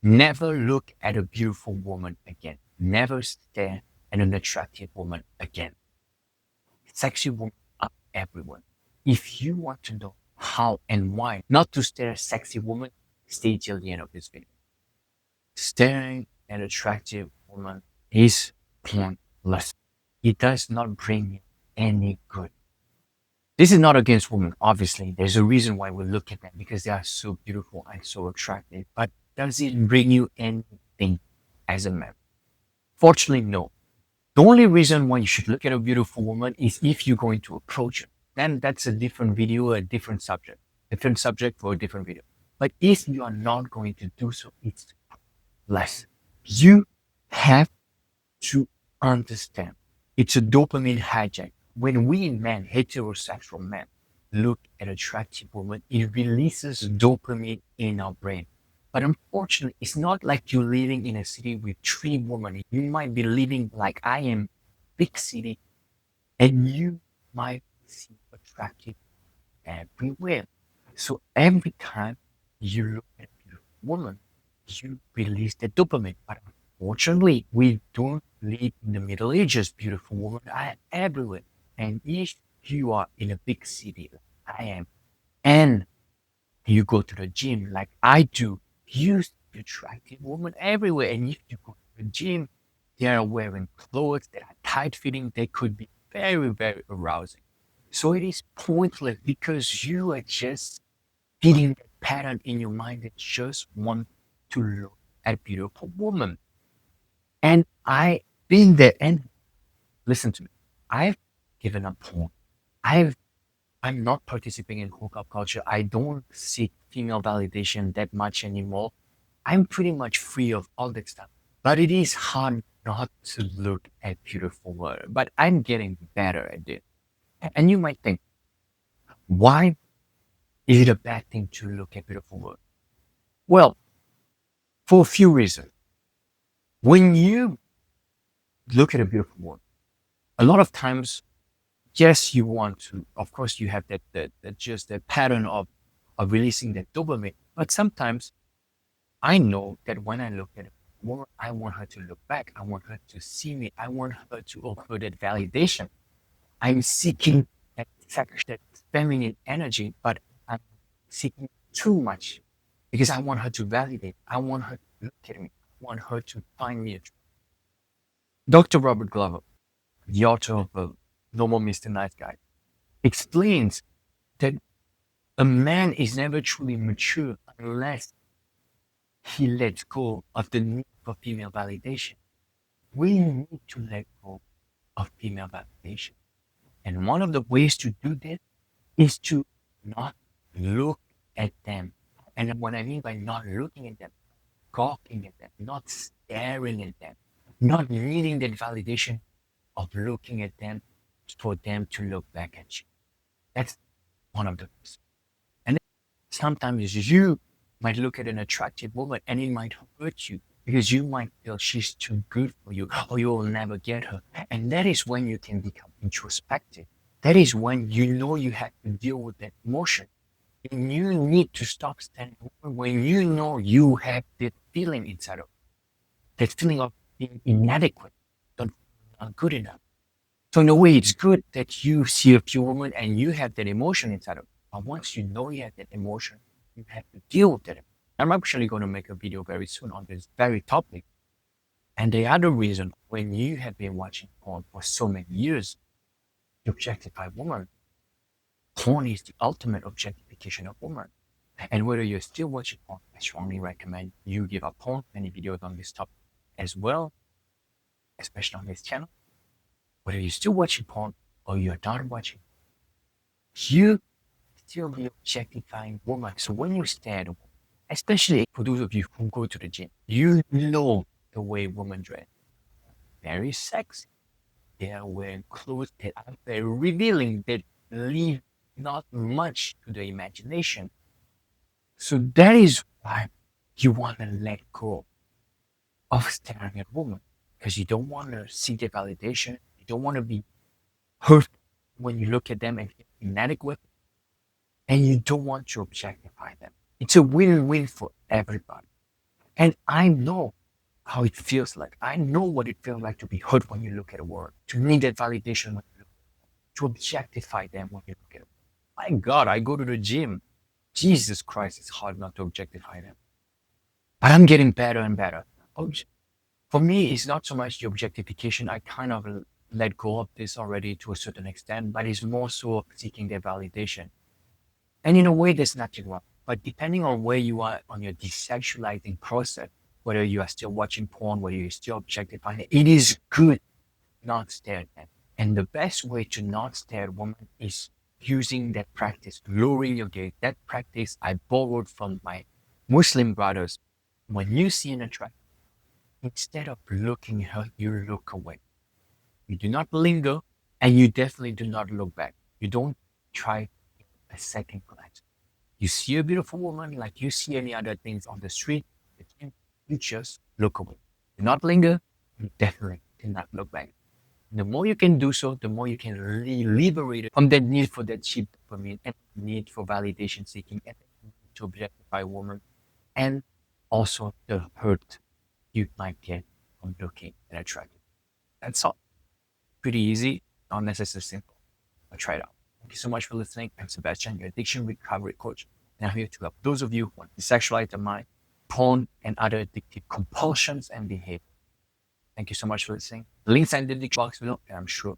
Never look at a beautiful woman again. Never stare at an attractive woman again. Sexy women are everywhere. If you want to know how and why not to stare at sexy women, stay till the end of this video. Staring at attractive women is pointless. It does not bring you any good. This is not against women, obviously. There's a reason why we look at them because they are so beautiful and so attractive. But does it bring you anything as a man? Fortunately, no. The only reason why you should look at a beautiful woman is if you're going to approach her. Then that's a different video, a different subject for a different video. But if you are not going to do so, it's less. You have to understand it's a dopamine hijack. When we men, heterosexual men, look at attractive women, it releases dopamine in our brain. But unfortunately, it's not like you're living in a city with 3 women. You might be living like I am, big city, and you might see attractive everywhere. So every time you look at a beautiful woman, you release the dopamine. But unfortunately, we don't live in the Middle Ages. Beautiful women are everywhere. And if you are in a big city like I am, and you go to the gym like I do, you see attractive women everywhere. And if you go to the gym, they are wearing clothes that are tight fitting. They could be very, very arousing. So it is pointless because you are just feeding that pattern in your mind that just want to look at a beautiful woman. And I've been there. And listen to me, I've given up porn. I'm not participating in hookup culture. I don't seek female validation that much anymore. I'm pretty much free of all that stuff. But it is hard not to look at beautiful women. But I'm getting better at it. And you might think, why is it a bad thing to look at beautiful women? Well, for a few reasons. When you look at a beautiful woman, a lot of times, yes, you want to, of course, you have that just that pattern of releasing that dopamine. But sometimes I know that when I look at a woman, I want her to look back. I want her to see me. I want her to offer that validation. I'm seeking that feminine energy, but I'm seeking too much because I want her to validate. I want her to look at me. I want her to find me. Dr. Robert Glover, the author of Normal Mr. Nice Guy, explains that a man is never truly mature unless he lets go of the need for female validation. We need to let go of female validation. And one of the ways to do that is to not look at them. And what I mean by not looking at them, gawking at them, not staring at them, not needing that validation of looking at them for them to look back at you. That's one of the ways. And sometimes you might look at an attractive woman and it might hurt you because you might feel she's too good for you or you will never get her. And that is when you can become introspective. That is when you know you have to deal with that emotion. And you need to stop standing when you know you have that feeling inside of that feeling of being inadequate, not good enough. So in a way, it's good that you see a few women and you have that emotion inside of you. But once you know you have that emotion, you have to deal with it. I'm actually going to make a video very soon on this very topic. And the other reason, when you have been watching porn for so many years, to objectify women, porn is the ultimate objectification of women. And whether you're still watching porn, I strongly recommend you give up porn. Many videos on this topic as well, especially on this channel. Whether you're still watching porn or you're not watching, you still be objectifying women. So when you stare at a woman, especially for those of you who go to the gym, you know the way women dress. Very sexy. They are wearing clothes that are very revealing, that leave not much to the imagination. So that is why you want to let go of staring at women, because you don't want to see their validation. You don't want to be hurt when you look at them and feel inadequate, and you don't want to objectify them. It's a win-win for everybody. And I know how it feels like. I know what it feels like to be hurt when you look at a woman, to need that validation when you look, to objectify them when you look at them. My God, I go to the gym. Jesus Christ, it's hard not to objectify them. But I'm getting better and better. For me, it's not so much the objectification. I kind of let go of this already to a certain extent, but it's more so seeking their validation. And in a way, there's nothing wrong. But depending on where you are on your desexualizing process, whether you are still watching porn, whether you're still objectifying, it is good not stare at them. And the best way to not stare at women is using that practice, lowering your gaze. That practice I borrowed from my Muslim brothers. When you see an attraction, instead of looking at her, you look away. You do not linger, and you definitely do not look back. You don't try a second glance. You see a beautiful woman like you see any other things on the street, you just look away. Do not linger, you definitely do not look back. The more you can do so, the more you can really liberate it from that need for that cheap dopamine and need for validation seeking and to objectify women, and also the hurt you might get from looking at attractive. That's all. Pretty easy, not necessarily simple. But try it out. Thank you so much for listening. I'm Sebastien, your addiction recovery coach, and I'm here to help those of you who want to sexualize the mind, porn, and other addictive compulsions and behavior. Thank you so much for listening. Links are in the description box below, and I'm sure